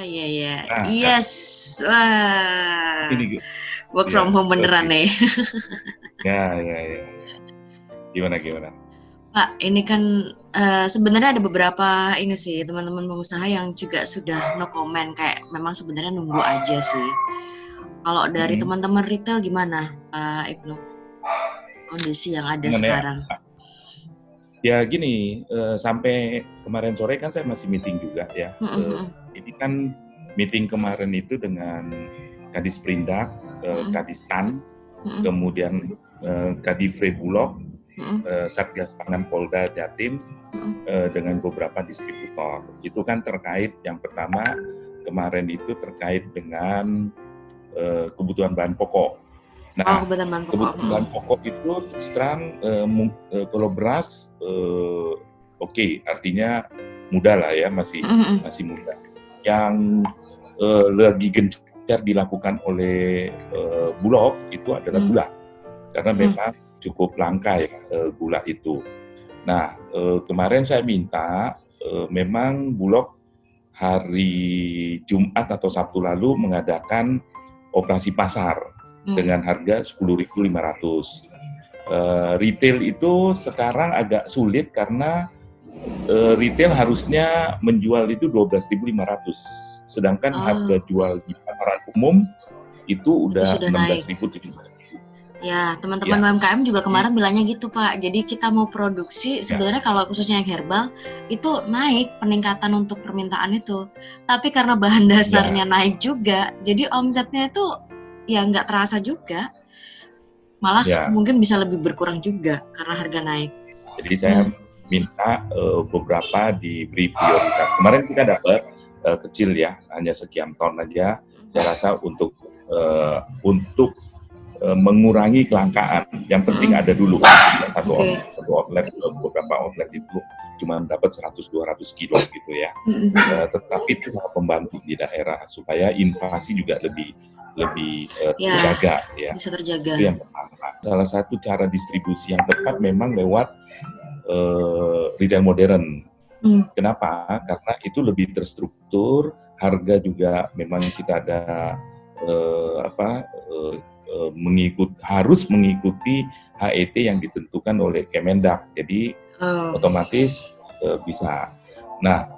iya iya. Nah, Yes. Wah. ini Work ya, from home beneran nih. ya. Gimana? Pak, ini kan sebenarnya ada beberapa ini sih teman-teman pengusaha yang juga sudah no comment, kayak memang sebenarnya nunggu aja sih. Kalau dari teman-teman retail gimana, Pak Ibnu? Kondisi yang ada Gimana ya? sekarang. Ya gini, sampai kemarin sore kan saya masih meeting juga ya. Ini kan meeting kemarin itu dengan Kadis Perindak, Kadis Tan, kemudian Kadifre Bulog, Satgas Pangan Polda Jatim, dengan beberapa distributor. Itu kan terkait, yang pertama kemarin itu terkait dengan kebutuhan bahan pokok. Nah, kebutuhan bahan pokok itu terus terang kalau beras oke, artinya mudah lah ya, masih mudah. Yang lagi gencar dilakukan oleh Bulog itu adalah gula, karena memang cukup langka ya gula itu. Nah, kemarin saya minta memang Bulog hari Jumat atau Sabtu lalu mengadakan operasi pasar dengan harga 10.500. Retail itu sekarang agak sulit karena retail harusnya menjual itu 12.500, sedangkan harga jual di pasaran umum itu udah 16.000, 17.000. Ya, teman-teman UMKM juga kemarin bilangnya gitu, Pak. Jadi kita mau produksi, sebenarnya kalau khususnya yang herbal, itu naik peningkatan untuk permintaan itu. Tapi karena bahan dasarnya naik juga, jadi omsetnya itu ya nggak terasa juga. Malah mungkin bisa lebih berkurang juga karena harga naik. Jadi saya minta beberapa diberi prioritas. Kemarin kita dapat kecil ya, hanya sekian ton aja. Saya rasa untuk mengurangi kelangkaan. Yang penting ada dulu. Satu outlet, beberapa outlet itu cuma dapat 100-200 kilo gitu ya. Tetapi itu sangat membantu di daerah supaya inflasi juga lebih terjaga ya. Bisa terjaga. Itu yang pertama. Salah satu cara distribusi yang tepat memang lewat retail modern. Kenapa? Karena itu lebih terstruktur, harga juga memang kita ada harus mengikuti HET yang ditentukan oleh Kemendak. Jadi otomatis bisa. Nah,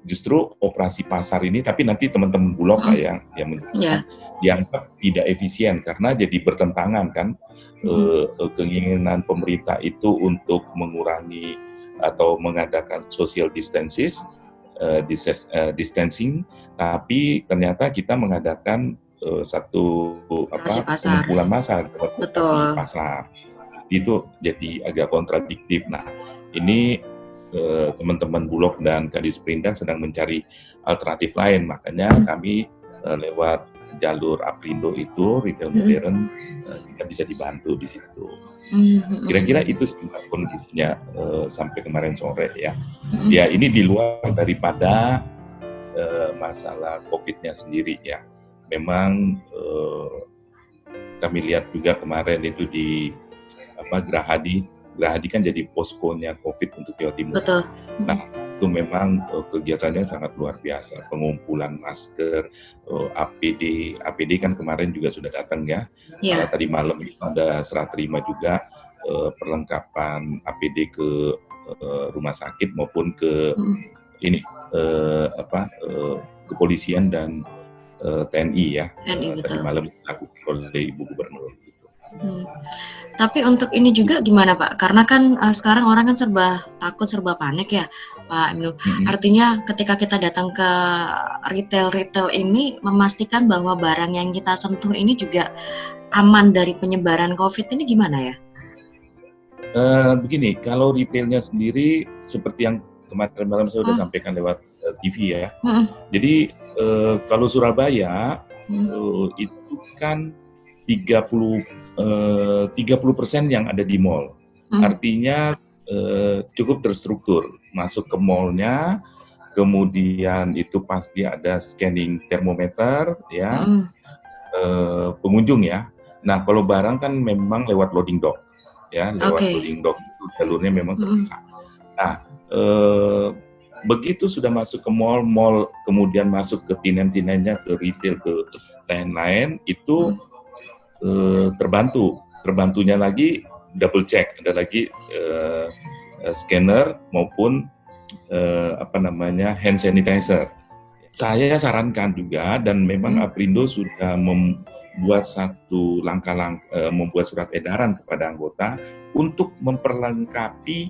justru operasi pasar ini, tapi nanti teman-teman Bulog yang menentukan, dianggap tidak efisien karena jadi bertentangan kan. Keinginan pemerintah itu untuk mengurangi atau mengadakan social distancing, tapi ternyata kita mengadakan satu pengumpulan massal di pasar. Itu jadi agak kontradiktif. Nah, ini teman-teman Bulog dan Kadis Perindak sedang mencari alternatif lain, makanya kami lewat jalur Aprindo itu retail modern kita bisa dibantu di situ. Kira-kira itu kondisinya sampai kemarin sore ya. Ya ini di luar daripada masalah COVID-nya sendiri ya. Memang kami lihat juga kemarin itu di Gerahadi kan jadi poskonya COVID untuk Jawa Timur. Betul. Nah, itu memang kegiatannya sangat luar biasa. Pengumpulan masker, APD kan kemarin juga sudah datang ya. Tadi malam itu ada serah terima juga perlengkapan APD ke rumah sakit maupun ke kepolisian dan TNI ya. Tadi malam dilakukan oleh Ibu Gubernur. Tapi untuk ini juga gimana Pak? Karena kan sekarang orang kan serba takut, serba panik ya Pak Ibnu. Artinya ketika kita datang ke retail ini memastikan bahwa barang yang kita sentuh ini juga aman dari penyebaran COVID ini gimana ya? Begini, kalau retailnya sendiri seperti yang kemarin malam saya sudah sampaikan lewat TV ya. Jadi kalau Surabaya itu kan 30% yang ada di mall. Artinya cukup terstruktur. Masuk ke mallnya, kemudian itu pasti ada scanning termometer ya, pengunjung ya. Nah kalau barang kan memang lewat loading dock ya, loading dock itu jalurnya memang terpisah. Nah begitu sudah masuk ke mall, kemudian masuk ke tinen-tinennya, ke retail, ke lain-lain, itu terbantunya lagi double check, ada lagi scanner maupun hand sanitizer. Saya sarankan juga, dan memang Aprindo sudah membuat satu membuat surat edaran kepada anggota untuk memperlengkapi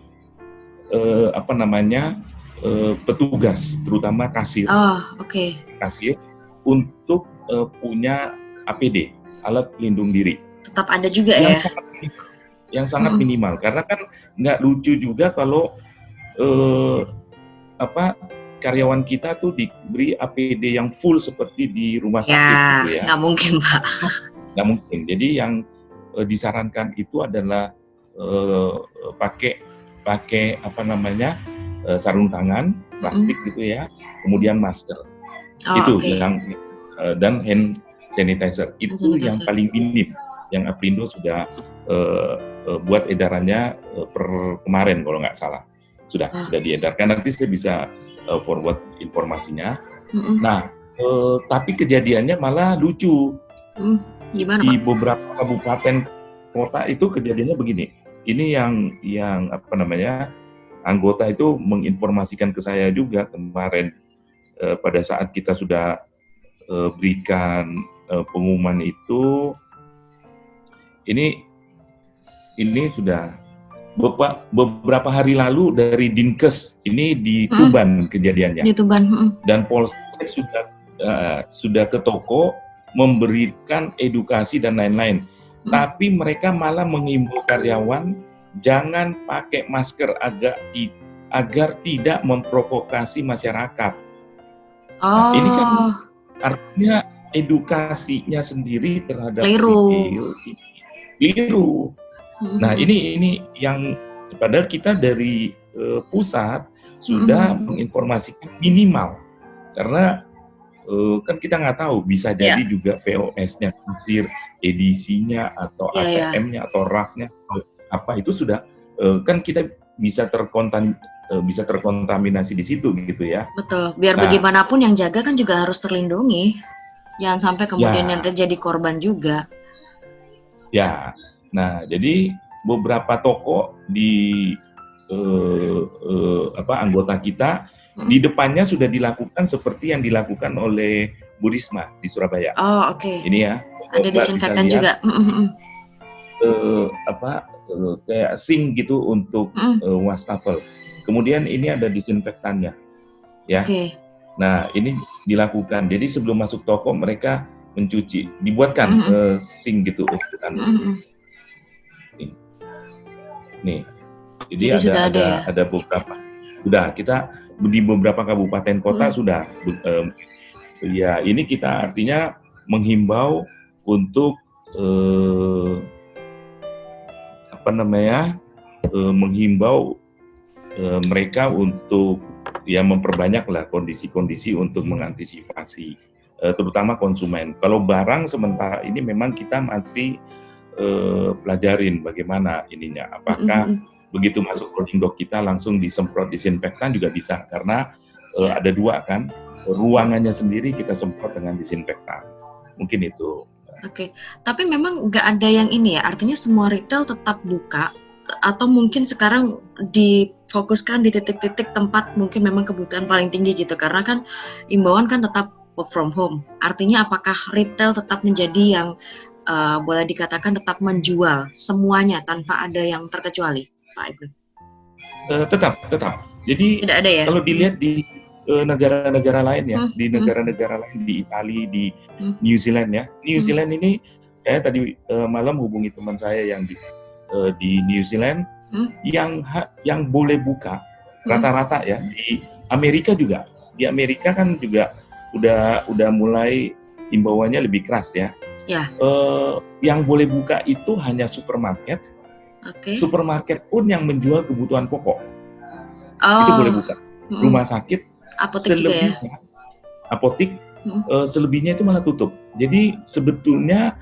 petugas, terutama kasir. Kasir untuk punya APD, alat pelindung diri. Tetap ada juga ya? Yang sangat minimal, karena kan nggak lucu juga kalau karyawan kita tuh diberi APD yang full seperti di rumah sakit gitu ya. Nggak mungkin, Pak. Nggak mungkin. Jadi yang disarankan itu adalah pakai sarung tangan plastik gitu ya, kemudian masker. Yang dan hand sanitizer itu yang paling minim, yang Aprindo sudah buat edarannya per kemarin kalau nggak salah, sudah diedarkan. Nanti saya bisa forward informasinya. Nah, tapi kejadiannya malah lucu. Gimana, di Pak? Beberapa kabupaten kota itu kejadiannya begini. Ini yang anggota itu menginformasikan ke saya juga kemarin pada saat kita sudah berikan pengumuman itu. Ini sudah beberapa hari lalu dari Dinkes, ini di Tuban kejadiannya. Di Tuban. Dan Polsek sudah ke toko memberikan edukasi dan lain-lain. Tapi mereka malah mengimbau karyawan jangan pakai masker agar tidak memprovokasi masyarakat. Nah, ini kan artinya edukasinya sendiri terhadap keliru. Nah, ini yang padahal kita dari pusat sudah menginformasikan minimal, karena kan kita nggak tahu, bisa jadi juga POS-nya kasir, edisinya atau ATM-nya atau rak-nya apa itu sudah kan kita bisa terkontaminasi di situ gitu ya. Betul. Biar bagaimanapun yang jaga kan juga harus terlindungi. Jangan sampai kemudian yang terjadi korban juga. Ya. Nah, jadi beberapa toko di anggota kita di depannya sudah dilakukan seperti yang dilakukan oleh Bu Risma di Surabaya. Ini ya. Ada disinfektan juga. Kayak sink gitu untuk wastafel. Kemudian ini ada disinfektannya, ya. Nah, ini dilakukan. Jadi sebelum masuk toko mereka mencuci, dibuatkan sink gitu. Nih, jadi ada beberapa. Sudah kita di beberapa kabupaten kota sudah. Ya, ini kita artinya menghimbau untuk menghimbau mereka untuk memperbanyaklah kondisi-kondisi untuk mengantisipasi, terutama konsumen. Kalau barang sementara ini memang kita masih pelajarin bagaimana ininya, apakah begitu masuk loading dock kita langsung disemprot disinfektan juga bisa, karena ada dua kan, ruangannya sendiri kita semprot dengan disinfektan. Mungkin itu. Tapi memang nggak ada yang ini ya, artinya semua retail tetap buka, atau mungkin sekarang difokuskan di titik-titik tempat mungkin memang kebutuhan paling tinggi gitu, karena kan imbauan kan tetap work from home. Artinya apakah retail tetap menjadi yang boleh dikatakan tetap menjual semuanya tanpa ada yang terkecuali, Pak Ibnu? Tetap. Jadi tidak ada ya? Kalau dilihat di negara-negara lain ya, di negara-negara lain, di Italia, di New Zealand ya. New Zealand ini, saya tadi malam hubungi teman saya yang di New Zealand, yang boleh buka rata-rata ya. Di Amerika juga, di Amerika kan juga udah mulai imbauannya lebih keras ya. Yang boleh buka itu hanya supermarket. Supermarket pun yang menjual kebutuhan pokok itu boleh buka. Rumah sakit, apotek selebihnya, juga ya? Apotek, selebihnya itu malah tutup. Jadi sebetulnya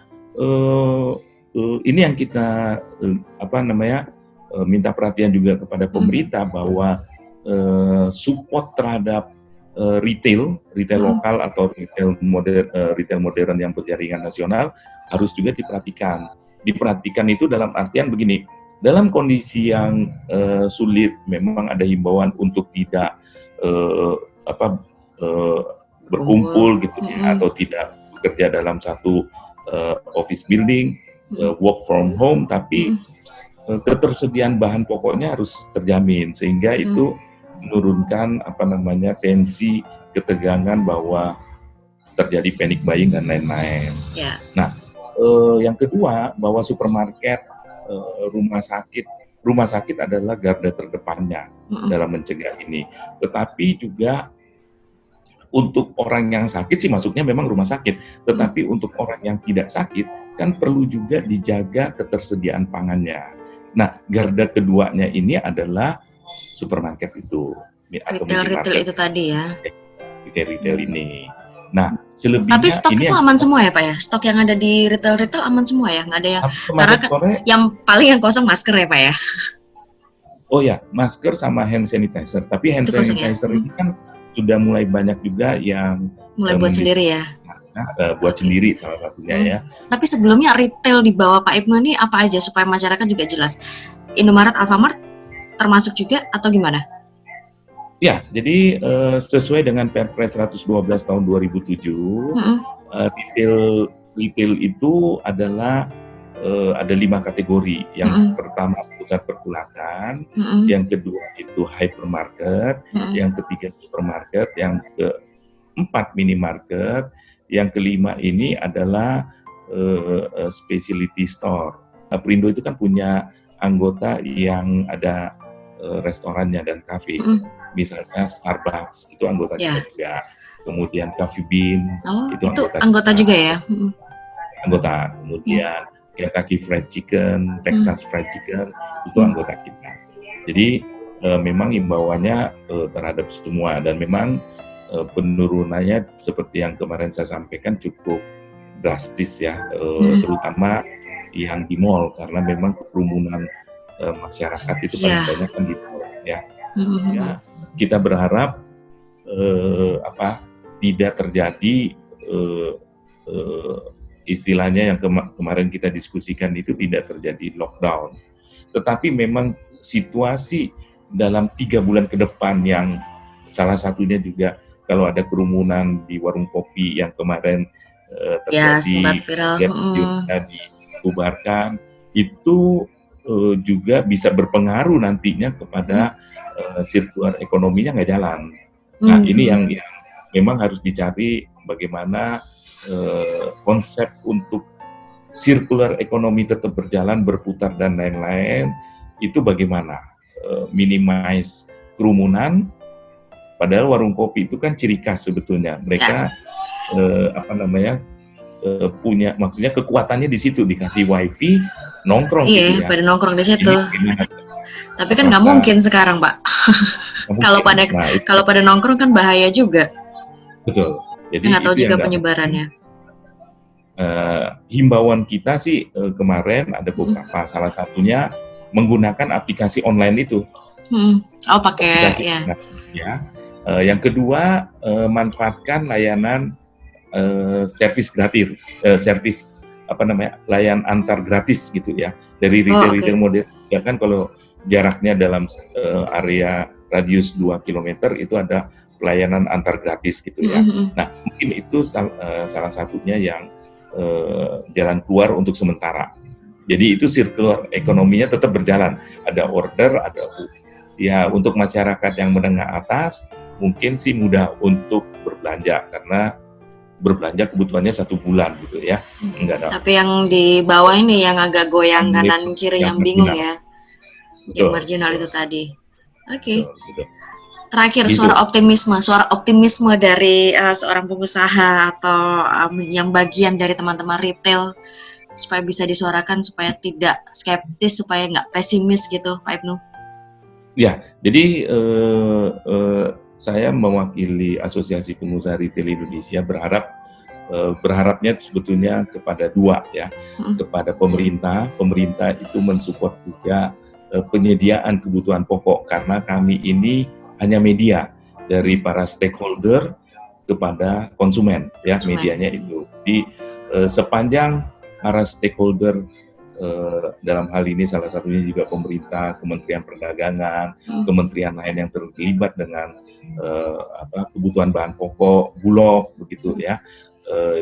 ini yang kita minta perhatian juga kepada pemerintah, bahwa support terhadap retail lokal atau retail modern yang berjaringan nasional harus juga diperhatikan. Diperhatikan itu dalam artian begini, dalam kondisi yang sulit memang ada himbauan untuk tidak berkumpul gitu ya, atau tidak bekerja dalam satu office building, work from home, tapi ketersediaan bahan pokoknya harus terjamin sehingga itu menurunkan tensi ketegangan bahwa terjadi panic buying dan lain-lain. Yeah. Nah, yang kedua bahwa supermarket, rumah sakit adalah garda terdepannya dalam mencegah ini. Tetapi juga untuk orang yang sakit sih masuknya memang rumah sakit, tetapi untuk orang yang tidak sakit kan perlu juga dijaga ketersediaan pangannya. Nah, garda keduanya ini adalah supermarket itu atau retail itu tadi ya. Retail ini. Nah, selebihnya tapi stok ini itu aman semua ya Pak ya? Stok yang ada di retail aman semua ya? Nggak ada yang yang paling yang kosong masker ya Pak ya? Oh ya, masker sama hand sanitizer. Tapi hand sanitizer ini kan sudah mulai banyak juga yang mulai buat sendiri ya? Buat sendiri salah satunya ya. Tapi sebelumnya retail di bawah Pak Ibnu ini apa aja supaya masyarakat juga jelas? Indomaret, Alfamart termasuk juga atau gimana? Ya, jadi sesuai dengan Perpres 112 tahun 2007, retail itu adalah ada 5 kategori. Yang pertama pusat pergulakan, yang kedua itu hypermarket, yang ketiga supermarket, yang keempat minimarket, yang kelima ini adalah specialty store. Perindo itu kan punya anggota yang ada restorannya dan kafe, misalnya Starbucks itu anggota kita juga, kemudian Coffee Bean itu anggota juga ya. Anggota, kemudian Kentucky Fried Chicken, Texas Fried Chicken itu anggota kita. Jadi memang imbauannya terhadap semua dan memang penurunannya seperti yang kemarin saya sampaikan cukup drastis ya, terutama yang di mall karena memang kerumunan masyarakat itu paling banyak kan di mall ya. Ya, kita berharap tidak terjadi istilahnya yang kemarin kita diskusikan itu tidak terjadi lockdown. Tetapi memang situasi dalam 3 bulan ke depan yang salah satunya juga kalau ada kerumunan di warung kopi yang kemarin terjadi, dibubarkan, itu juga bisa berpengaruh nantinya kepada sirkular ekonominya nggak jalan. Nah ini yang memang harus dicari bagaimana konsep untuk sirkular ekonomi tetap berjalan, berputar dan lain-lain itu bagaimana minimize kerumunan. Padahal warung kopi itu kan ciri khas sebetulnya mereka punya, maksudnya kekuatannya di situ, dikasih wifi nongkrong gitu ya. Pada nongkrong di situ. Tapi kan nggak mungkin sekarang Pak. Kalau pada nongkrong kan bahaya juga. Betul. Jadi nggak tahu juga penyebarannya. Himbauan kita sih kemarin ada beberapa, salah satunya menggunakan aplikasi online itu. Pakai ya. Yang kedua manfaatkan layanan servis gratis, layanan antar gratis gitu ya dari retail modern. Ya kan kalau jaraknya dalam area radius 2 km itu ada pelayanan antar gratis gitu ya. Nah mungkin itu salah satunya yang jalan keluar untuk sementara. Jadi itu sirkular ekonominya tetap berjalan. Ada order, ada ya untuk masyarakat yang menengah atas mungkin sih mudah untuk berbelanja karena berbelanja kebutuhannya 1 bulan gitu ya. Tapi yang di bawah ini yang agak goyang kanan kiri yang bingung ya. Yang marginal itu tadi. Oke. Terakhir gitu. Suara optimisme dari seorang pengusaha atau yang bagian dari teman-teman retail supaya bisa disuarakan, supaya tidak skeptis, supaya nggak pesimis gitu, Pak Ibnu. Ya, jadi saya mewakili Asosiasi Pengusaha Retail Indonesia berharapnya sebetulnya kepada 2 ya, kepada pemerintah itu mensupport juga penyediaan kebutuhan pokok karena kami ini hanya media dari para stakeholder kepada konsumen, ya medianya itu. Di sepanjang para stakeholder dalam hal ini salah satunya juga pemerintah, Kementerian Perdagangan, kementerian lain yang terlibat dengan kebutuhan bahan pokok, Bulog begitu ya,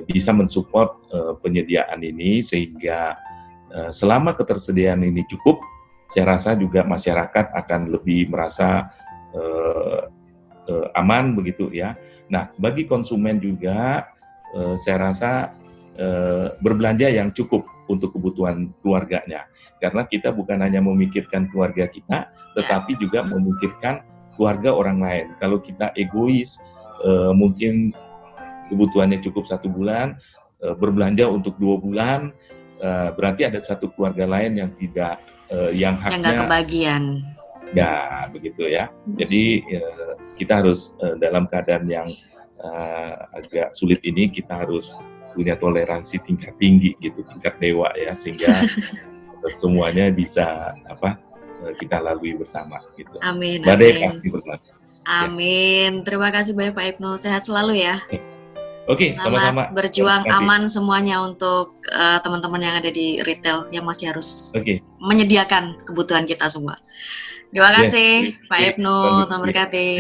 bisa mensupport penyediaan ini sehingga selama ketersediaan ini cukup, saya rasa juga masyarakat akan lebih merasa aman begitu ya. Nah, bagi konsumen juga saya rasa berbelanja yang cukup untuk kebutuhan keluarganya. Karena kita bukan hanya memikirkan keluarga kita, tetapi juga memikirkan keluarga orang lain. Kalau kita egois, mungkin kebutuhannya cukup 1 bulan, berbelanja untuk 2 bulan, berarti ada satu keluarga lain yang tidak, yang haknya nggak kebagian. Ya, begitu ya. Jadi kita harus dalam keadaan yang agak sulit ini, kita harus punya toleransi tingkat tinggi gitu, tingkat dewa ya, sehingga semuanya bisa kita lalui bersama gitu. Amin. Badai pasti berlalu. Amin. Ya. Terima kasih banyak Pak Ibnu. Sehat selalu ya. Oke, sama-sama. Berjuang aman semuanya untuk teman-teman yang ada di retail yang masih harus menyediakan kebutuhan kita semua. Terima kasih Pak Ibnu. Tuhan berkati.